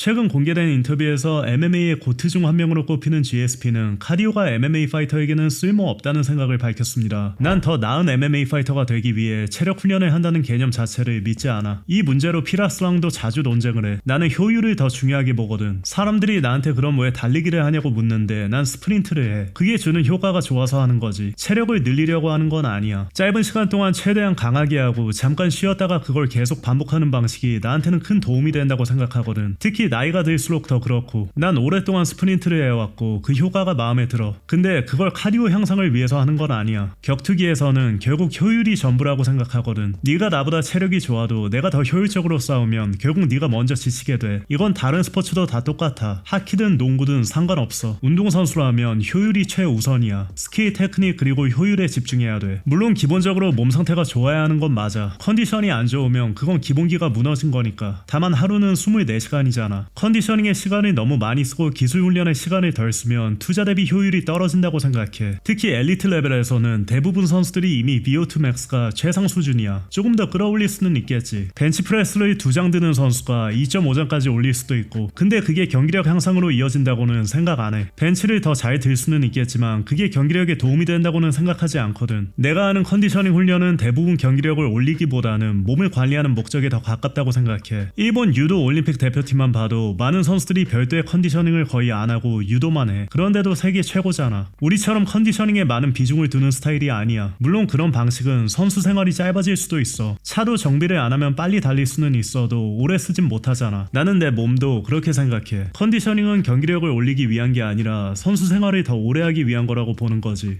최근 공개된 인터뷰에서 MMA의 고트 중 한 명으로 꼽히는 GSP는 카디오가 MMA 파이터에게는 쓸모없다는 생각을 밝혔습니다. 난 더 나은 MMA 파이터가 되기 위해 체력 훈련을 한다는 개념 자체를 믿지 않아. 이 문제로 피라스랑도 자주 논쟁을 해. 나는 효율을 더 중요하게 보거든. 사람들이 나한테 그럼 왜 달리기를 하냐고 묻는데 난 스프린트를 해. 그게 주는 효과가 좋아서 하는 거지. 체력을 늘리려고 하는 건 아니야. 짧은 시간 동안 최대한 강하게 하고 잠깐 쉬었다가 그걸 계속 반복하는 방식이 나한테는 큰 도움이 된다고 생각하거든. 특히 나이가 들수록 더 그렇고. 난 오랫동안 스프린트를 해왔고 그 효과가 마음에 들어. 근데 그걸 카디오 향상을 위해서 하는 건 아니야. 격투기에서는 결국 효율이 전부라고 생각하거든. 네가 나보다 체력이 좋아도 내가 더 효율적으로 싸우면 결국 네가 먼저 지치게 돼. 이건 다른 스포츠도 다 똑같아. 하키든 농구든 상관없어. 운동선수라면 효율이 최우선이야. 스킬, 테크닉 그리고 효율에 집중해야 돼. 물론 기본적으로 몸 상태가 좋아야 하는 건 맞아. 컨디션이 안 좋으면 그건 기본기가 무너진 거니까. 다만 하루는 24시간이잖아. 컨디셔닝에 시간을 너무 많이 쓰고 기술 훈련에 시간을 덜 쓰면 투자 대비 효율이 떨어진다고 생각해. 특히 엘리트 레벨에서는 대부분 선수들이 이미 VO2 max가 최상 수준이야. 조금 더 끌어올릴 수는 있겠지. 벤치프레스를 2장 드는 선수가 2.5장까지 올릴 수도 있고. 근데 그게 경기력 향상으로 이어진다고는 생각 안 해. 벤치를 더 잘 들 수는 있겠지만 그게 경기력에 도움이 된다고는 생각하지 않거든. 내가 하는 컨디셔닝 훈련은 대부분 경기력을 올리기보다는 몸을 관리하는 목적에 더 가깝다고 생각해. 일본 유도 올림픽 대표팀만 봐도 많은 선수들이 별도의 컨디셔닝을 거의 안 하고 유도만 해. 그런데도 세계 최고잖아. 우리처럼 컨디셔닝에 많은 비중을 두는 스타일이 아니야. 물론 그런 방식은 선수 생활이 짧아질 수도 있어. 차도 정비를 안 하면 빨리 달릴 수는 있어도 오래 쓰진 못하잖아. 나는 내 몸도 그렇게 생각해. 컨디셔닝은 경기력을 올리기 위한 게 아니라 선수 생활을 더 오래 하기 위한 거라고 보는 거지.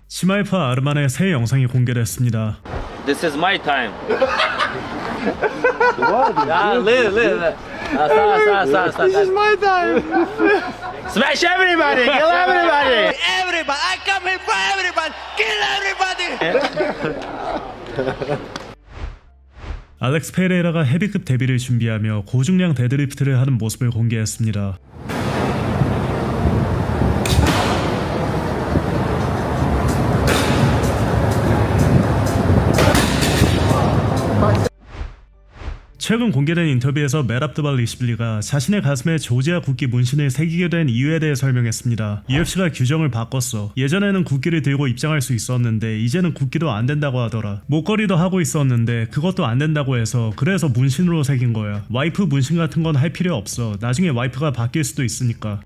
치마이파 아르만의 새 영상이 공개됐습니다. This is my time. Live. This is my time. Smash everybody! Kill everybody! Everybody, I come here for everybody. Kill everybody. 알렉스 페레이라가 헤비급 데뷔를 준비하며 고중량 데드리프트를 하는 모습을 공개했습니다. 최근 공개된 인터뷰에서 메랍드발 리시블리가 자신의 가슴에 조지아 국기 문신을 새기게 된 이유에 대해 설명했습니다. UFC가 규정을 바꿨어. 예전에는 국기를 들고 입장할 수 있었는데 이제는 국기도 안 된다고 하더라. 목걸이도 하고 있었는데 그것도 안 된다고 해서 그래서 문신으로 새긴 거야. 와이프 문신 같은 건 할 필요 없어. 나중에 와이프가 바뀔 수도 있으니까.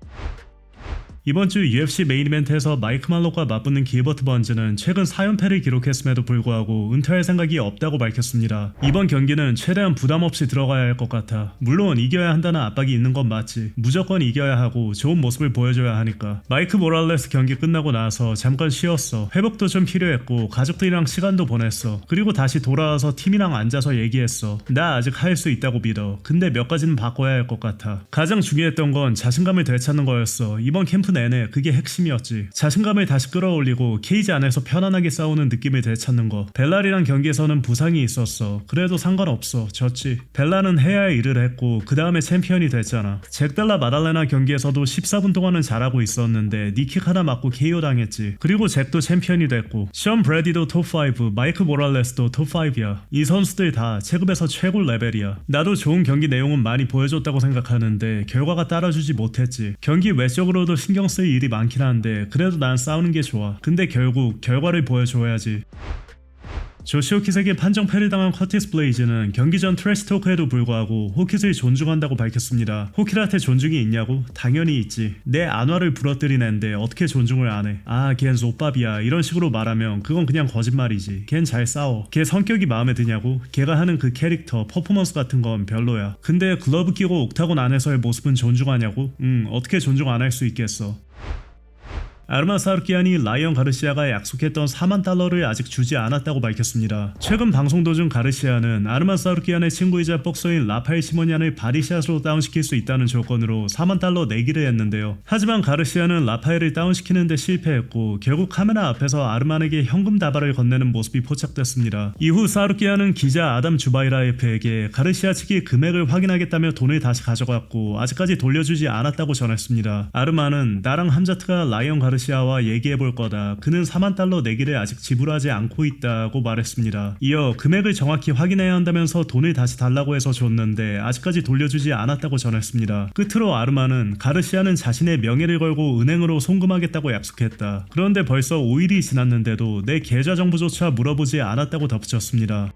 이번 주 UFC 메인 이벤트에서 마이크 말록과 맞붙는 길버트 번즈는 최근 4연패를 기록했음에도 불구하고 은퇴할 생각이 없다고 밝혔습니다. 이번 경기는 최대한 부담 없이 들어가야 할 것 같아. 물론 이겨야 한다는 압박이 있는 건 맞지. 무조건 이겨야 하고 좋은 모습을 보여줘야 하니까. 마이크 모랄레스 경기 끝나고 나서 잠깐 쉬었어. 회복도 좀 필요했고 가족들이랑 시간도 보냈어. 그리고 다시 돌아와서 팀이랑 앉아서 얘기했어. 나 아직 할 수 있다고 믿어. 근데 몇 가지는 바꿔야 할 것 같아. 가장 중요했던 건 자신감을 되찾는 거였어. 이번 캠프 내내 그게 핵심이었지. 자신감을 다시 끌어올리고 케이지 안에서 편안하게 싸우는 느낌을 되찾는 거. 벨라리랑 경기에서는 부상이 있었어. 그래도 상관없어. 졌지. 벨라는 해야 할 일을 했고 그 다음에 챔피언이 됐잖아. 잭달라 마달레나 경기에서도 14분 동안은 잘하고 있었는데 니킥 하나 맞고 KO 당했지. 그리고 잭도 챔피언이 됐고 션 브래디도 톱5, 마이크 모랄레스도 톱5야. 이 선수들 다 체급에서 최고 레벨이야. 나도 좋은 경기 내용은 많이 보여줬다고 생각하는데 결과가 따라주지 못했지. 경기 외적으로도 신경 쓸 일이 많긴 한데 그래도 난 싸우는 게 좋아. 근데 결국 결과를 보여줘야지. 조시 호킷에게 판정 패를 당한 커티스 블레이즈는 경기 전 트래시 토크에도 불구하고 호킷을 존중한다고 밝혔습니다. 호킷한테 존중이 있냐고? 당연히 있지. 내 안화를 부러뜨린 앤데 어떻게 존중을 안 해. 아, 걘 솥밥이야. 이런 식으로 말하면 그건 그냥 거짓말이지. 걘 잘 싸워. 걔 성격이 마음에 드냐고? 걔가 하는 그 캐릭터, 퍼포먼스 같은 건 별로야. 근데 글러브 끼고 옥타곤 안에서의 모습은 존중하냐고? 어떻게 존중 안 할 수 있겠어. 아르만 사르키안이 라이언 가르시아가 약속했던 4만 달러를 아직 주지 않았다고 밝혔습니다. 최근 방송 도중 가르시아는 아르만 사르키안의 친구이자 복서인 라파엘 시모니안을 바디샷으로 다운시킬 수 있다는 조건으로 4만 달러 내기를 했는데요. 하지만 가르시아는 라파엘을 다운시키는데 실패했고 결국 카메라 앞에서 아르만에게 현금 다발을 건네는 모습이 포착됐습니다. 이후 사르키안은 기자 아담 주바이라이프에게 가르시아 측이 금액을 확인하겠다며 돈을 다시 가져갔고 아직까지 돌려주지 않았다고 전했습니다. 아르만은 나랑 함자트가 라이언 가르시아 가르시아와 얘기해볼 거다. 그는 4만 달러 내기를 아직 지불하지 않고 있다고 말했습니다. 이어 금액을 정확히 확인해야 한다면서 돈을 다시 달라고 해서 줬는데 아직까지 돌려주지 않았다고 전했습니다. 끝으로 아르마는 가르시아는 자신의 명예를 걸고 은행으로 송금하겠다고 약속했다. 그런데 벌써 5일이 지났는데도 내 계좌 정보조차 물어보지 않았다고 덧붙였습니다.